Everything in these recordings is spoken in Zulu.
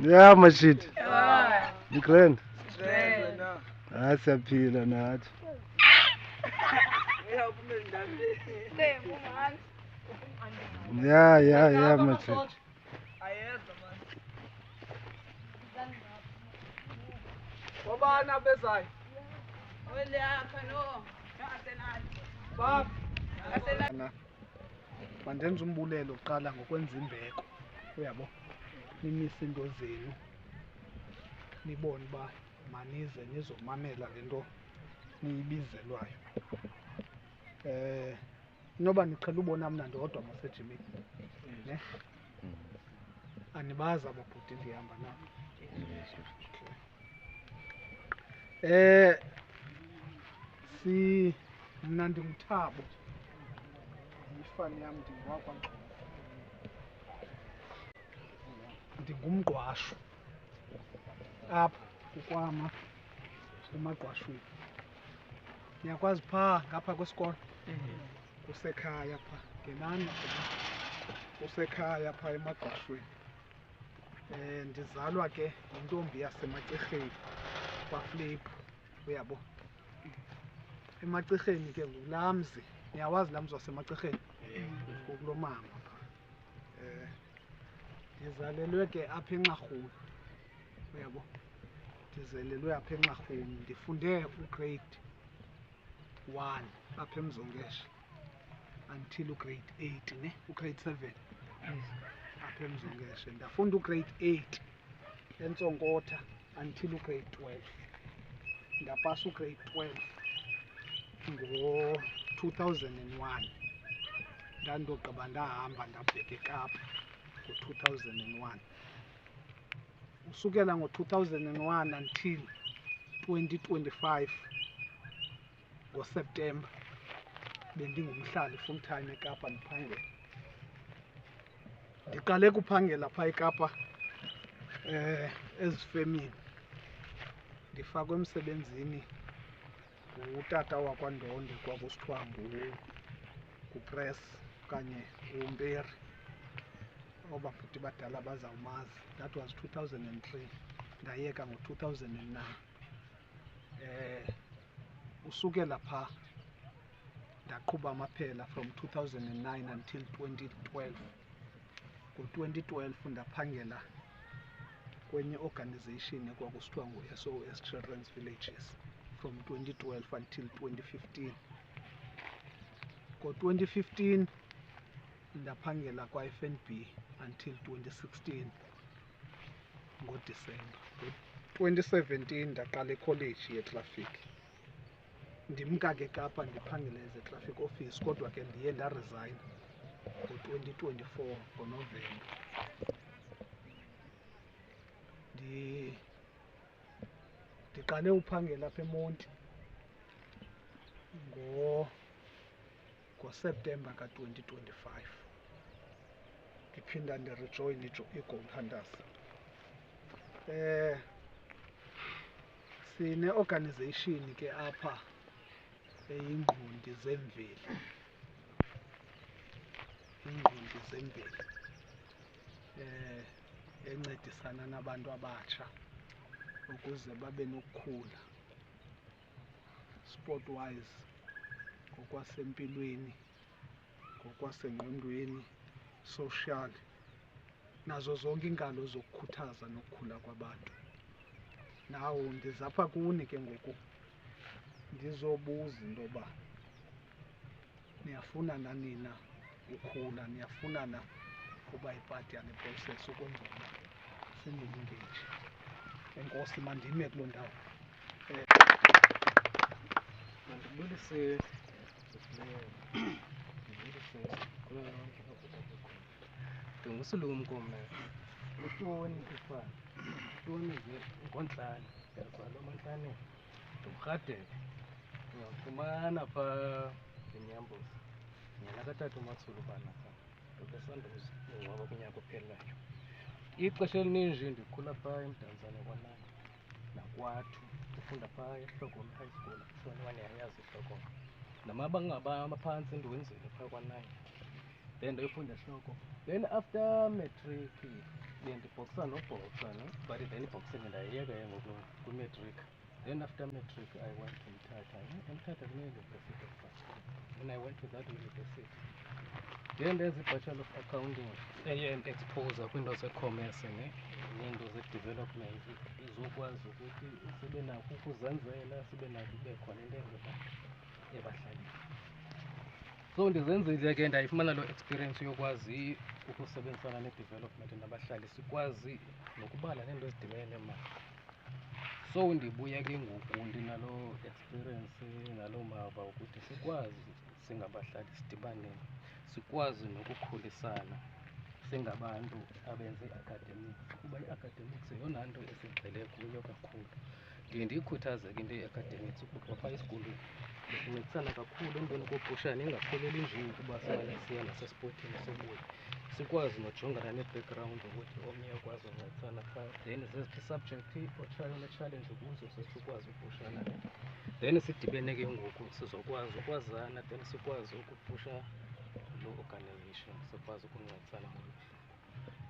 Yeah, mashit. Grand. Ah, siyaphila nathi. Yeah, mashit. Wabana bezayo. Mandenza umbulelo uqala ngokwenza imbeko uyabo nimise into zenu nibone uba manize nizomamela le nto niyibizelwayo inoba niqhela ubona mna ndodwa masejimini ne anibazi ababhuti ndihamba nabo mna ndingumthabo ifani yam ndingowakwaNgqondo ndingumgqwashu apha kukwama emagqwashweni niyakwazi phaa ngapha kwesikolo kusekhaya phaa ngenani kusekhaya phaa emagqwashweni ndizalwa ke yintombi yasemacirheni kwaFliphu uyabo emacirheni ke ngulaa mzi niyawazi laa mzi wasemacirheni kulo mama ndizalelwe ke apha eNxarhuni uyabo ndizelelwe apha eNxarhuni ndifunde ugrade 1 apha eMzongesha until ugrade 8 ne ugrade 7 apha eMzongesha ndafunda ugrade 8 eNtsonkotha until ugrade 12 ndapasa ugrade 12 ngo-2001 ndandogqiba ndahamba ndabheka eKapa ngo-2001 usukela ngo-2001 until 2025 ngoSeptemba bendingumhlali full time eKapa ndiphangela ndiqale kuphangela phaa eKapa ezifemini ndifakwe emsebenzini ngutata wakwaNdonde kwakusithiwa nguPress okanye nguMperi oobabhuti badala bazawumazi. That was 2003 ndayeka ngo-2009 usukela phaa ndaqhuba amaphela from 2009 until 2012 ngo-2012 ndaphangela kwenye organization ekwakusithiwa ngu-SOS Children's Villages from 2012 until 2015 ngo-2015 ndaphangela kwa-FNB until 2016 ngoDisemba. Ngo-2017 ndaqala ekholeji yetrafiki ndimka ke Kapa ndiphangela as a traffic office kodwa ke ndiye ndaresign ngo-2024 ngoNovemba. Ndiqale uphangela apha eMonti ngoSeptemba ka-2025 ndiphinda ndirejoyine iGold Hunters. Sine-organization ke apha eyingqondi zemveli, iingqondi zemveli encedisana nabantu abatsha ukuze babe nokukhula sport wise, ngokwasempilweni, ngokwasengqondweni, social, nazo zonke iinkalo zokukhuthaza nokukhula kwabantu. Nawo ndizapha kuni ke ngoku ndizobuza into yoba niyafuna na nina ukhula, niyafuna na uba yipati yale process ukwenzela uba sinilungeji. Enkosi, mandime kuloo ndawo. Mandibulise kulo lonke ndingusilumko mna. Utoni kufana utoni nje ngontlane ndiyazalwa emantlane ndimrhadele ndingafumana phaa eNyambozi nyana katata uMathulu ubana phaa ndobesandoza ungcwaba kunyaka ophelayo. Ixesha elininji ndikhula phaa eMdantsane kwaNani nakwathu ndifunda phaa eHlokomela High School shoni waniyayazi iHlokomela. Namabanga amaphantsi ndiwenzile phaa kwaNani then ndoyifunda hloko. Then after matric bendibhoksa nobhoksa, no? But then boxing ndayiyeka ke ngoku kwi-matric. Then after matric I went to Mthatha. Mthatha kune-university of Bachelor. Then I went to that university. Then there's a Bachelor of Accounting and exposure kwiinto ze-commerce neento ze-development izokwazi ukuthi sibe nakho ukuzenzela, sibe nakho ibe khona into ebahlalini. So ndizenzile ke ndayifumana loo experience yokwazi ukusebenzisana ne-development nabahlali, sikwazi nokubala neento ezidibene nemali. So ndibuya ke ngoku ndinaloo experience naloo mava ukuthi sikwazi singabahlali sidibane, sikwazi nokukhulisana singabantu abenze i-academics, kuba i-academics yeyona nto esigxile kuyo kakhulu. Ndiye ndiyikhuthaze ke into ye-academics ukuba phaa esikolweni besincedisana kakhulu emveni kopushana, ingapheleli nje ukuba simane siya nasesipothini sibuye. Sikwazi nojongana ne-background ukuthi omnye akwazi uncedisana phaa, then zeziphi i-subject one-challenge kuzo sikwazi upushana. Then sidibene ke ngoku sizokwazi ukwazana, then sikwazi ukupusha loo organization, sikwazi ukuncedisana.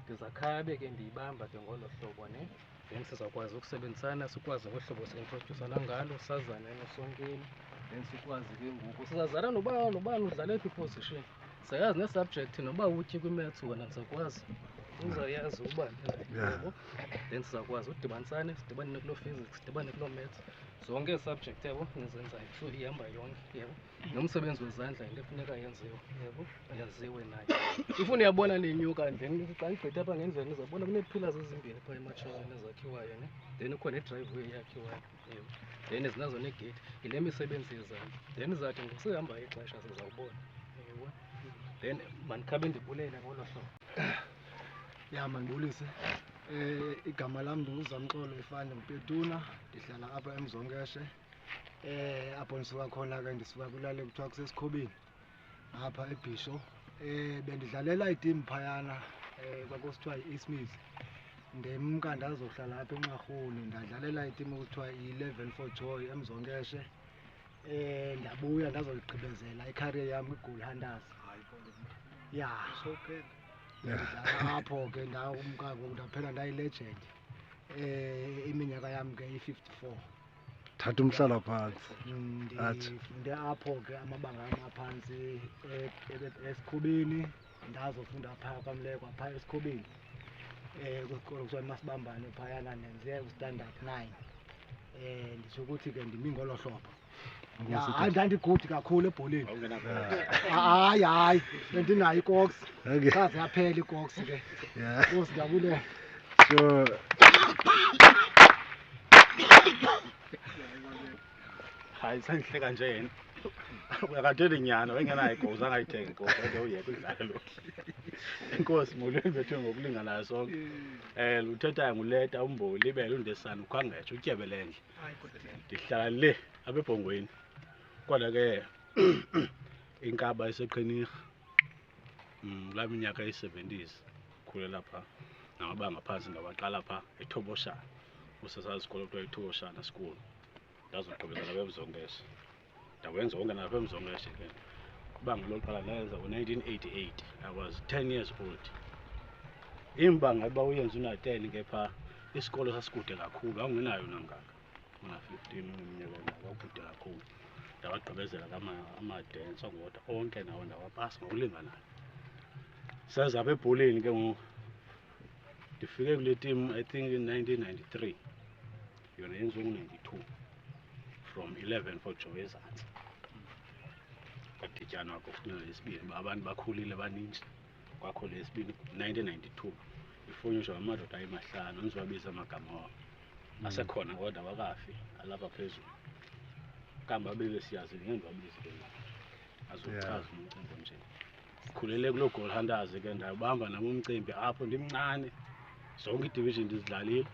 Ndizakhabe ke ndiyibamba ke ngolo hlobo ne, then sizawukwazi ukusebenzisana, sikwazi ngolo hlobo si-introducana ngalo, sazane nosonkeni. Then sikwazi ke ngoku sizazana nobani udlala ephi position, siyayazi ne-subject noba utye kwi-maths wona ndizakwazi uzayazi uba yabo. Then sizakwazi udibanisane, sidibane kuloo physics, sidibane kuloo maths, zonke ii-subject yabo nizenzayo. So ihamba yonke yabo, nomsebenzi wezandla into efuneka yenziwe yabo, yenziwe nayo. Ifuna uyabona lenyuka then xa igqitha apha ngendlela nizabona kunee-pillars ezimbini phaa ematshaweni ezakhiwayo ne, then ikhona i-driveway eyakhiwayo yebo, then zinazo negate. Yile misebenzi yezandla. Then zathi ngokusihamba ixesha sizawubona yebo. Then mandikhabe ndibulele ngolo hlobo. Ya mandibulise. Igama lam ndinguZamxolo Ifane Mpetuna, ndihlala apha eMzongeshe. Apho ndisuka khona ke ndisuka kwilali ekuthiwa kuseSikhobeni apha eBhisho. Bendidlalela itimu phayana kwakusithiwa yi-Eastmeads. Ndemka ndazohlala apha eNxarhuni ndadlalela itimu ekuthiwa yi-11 for Joy eMzongeshe. Ndabuya ndazoligqibezela icareer yam kwiGoal Hunters. Ya ndidlala apho ke ndamka ngoku ndaphela ndayi-legend. Iminyaka yam ke i-54. Thatha umhlala phantsi. Ndifunde apho ke amabanga amaphantsi eSikhobeni, ndazofunda phaa kwaMlekwa phaa eSikhobeni. Kwisikolo kuthiwa iMasibambane phayana ndenze u-standard 9. Nditsho ukuthi ke ndimi ngolo hlobo. Hayi ndandigudi kakhulu ebholeni. Hayi bendinayo ikoks. Kaze yaphela ikoks ke. Nkosi ndiyabulela. So hayi sangihleka nje yena uyakateli nyana wengenayo igozi angayithenga igozi ake uyeke udlale lo. Inkosi molweni bethu ngokulinganayo sonke. Luthethayo nguleta umboli libele undesana ukhangetshe utyebelendle. Ndihlala le apha eBhongweni. Kodwa ke inkaba eseqhinirha. La minyaka eyi-70s khulela phaa namabanga phantsi ndawaqala phaa eThoboshana. Usesasikolo kuthiwa iThoboshana School. Ndazogqibezela apha eMzongeshe. Ndawenza wonke nalapha eMzongeshe ke. Ibanga lokuqala ndayenza ngo-1988. I was 10 years old. Imbanga uba uyenza una-10 ke phaa isikolo sasikude kakhulu, awungenayo nangaka. Una-15 iminyaka kwakude kakhulu. Ndawagqibezela ama-dance ngoda onke nawo ndawapasa ngokulinganayo. Saze apha ebholeni ke ngoku ndifike kule team I think in 1993. Yona yenziwe ngo-92 from 11 for Joy ezantsi. Kwadityanwa kwafuneka lesibini uba abantu bakhulile baninzi. Kwakho lesibini 1992 ifunyaniswa ngamadoda ayi-5 ndizowabiza amagama wabo. Asekhona kodwa wakafi alapha phezulu. Kambe abize siyazi ngeke ndiwabize ke azochaza umcimbi nje. Sikhulele kuloo Goal Hunters ke ndabamba nami umcimbi apho ndimncane. Zonke i-division ndizidlalile.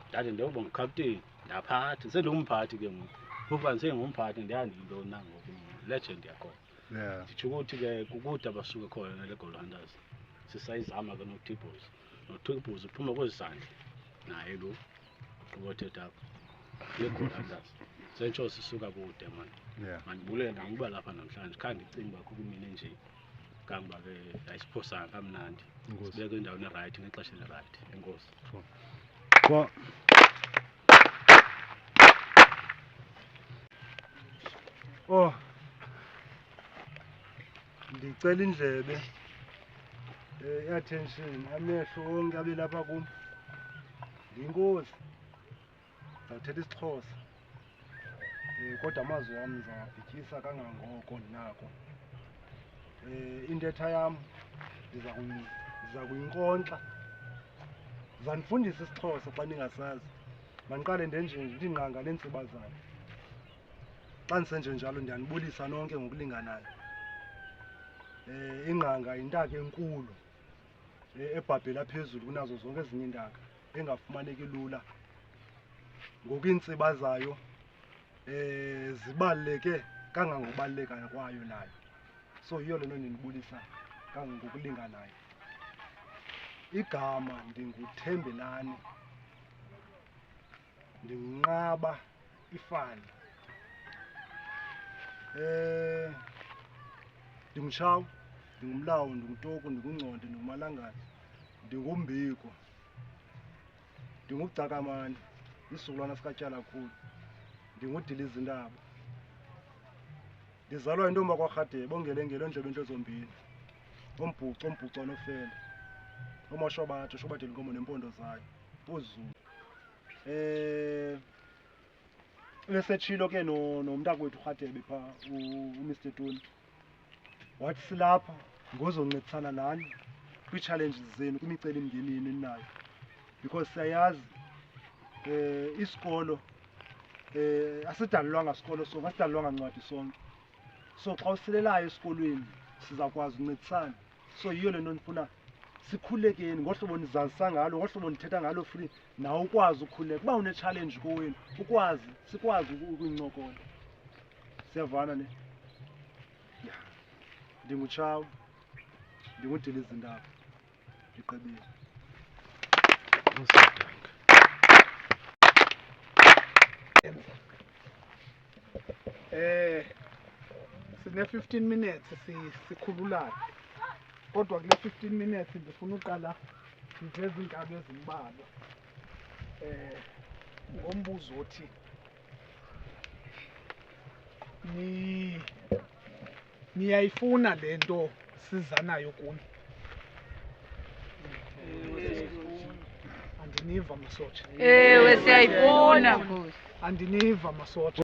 Ndade ndoba ngukapteni ndaphatha sendingumphathi ke ngoku. Ukuba ndisengumphathi ndiyandiyintoni na ngoku legend yakhona. Nditsho ukuthi ke kukude abasuke khona nale Goal Hunters. Sisayizama ke noThibos. noThibos uphuma kwezandla naye lo ubothetha apha le Goal Hunters. Sentsho sisuka kude manje. Mandibulele nangokuba lapha namhlanje khange ndicinga uba kumina nje kangoba ke ayisiphosanga kamnandi Inkosi. sibeke endaweni right ngexesha eli-right. Enkosi. Kwa Oh, ndicela indlebe i-attention, amehlo onke abe lapha kum. Ndiyinkosi, ndizawuthetha isiXhosa kodwa amazwi wam ndizawabhityisa kangangoko ndinako. Intetha yam ndiza kuyinkonkxa. Ndizanifundisa isiXhosa xa ningasazi. Mandiqale ndenje ndingqanga neentsiba zam. Xa ndisenje njalo ndiyanibulisa nonke ngokulinganayo. Ingqanga yintaka enkulu ebhabhela phezulu kunazo zonke ezinye iintaka, engafumaneki lula. Ngoku iintsiba zayo zibaluleke kangangokubaluleka kwayo nayo. So yiyo le nto ndinibulisa kangangokulinganayo. Igama ndinguThembelani, ndingunqaba ifani. Ndingutshawu, ndingumlawu, ndinguToku, ndingungconde, ndingumalangana, ndingumbiko, ndinguCakamani, isizukulwana sikaTyalakhulu, ndingudilizindaba. Ndizalwa yintombi yakwaRhadebe, ongelengele, ondlebe entle zombini, ombhuco, ombhuco onofele, omashobatho, shobathela inkomo neempondo zayo, oZulu. Ebesetshilo ke nomntakwethu uRhadebe phaa, uMr Tony, wathi silapha ngozoncedisana nani kwii-challenges zenu, kwimicelimngeni eninayo, because siyayazi isikolo asidalelwanga sikolo sonke, asidalelwanga ncwadi sonke. So xa usilelayo esikolweni sizawukwazi ukuncedisana. So yiyo le nto ndifuna sikhululekeni ngohlobo nizazisa ngalo, ngohlobo ndithetha ngalo free, nawe ukwazi ukukhululeka. Uba une-challenge kowenu sikwazi ukuyincokola. Siyavana ne? Ya. Ndingutshawu, ndingudilizindaba, ndigqibile. Sine-15 minutes sikhululana, kodwa kule 15 minutes ndifuna uqala ndiveze iinkalo ezimbalwa. Ngombuzo othi niyayifuna le nto siza nayo kuni? Andiniva masotsha. Ewe siyayifuna. Andiniva masotsha.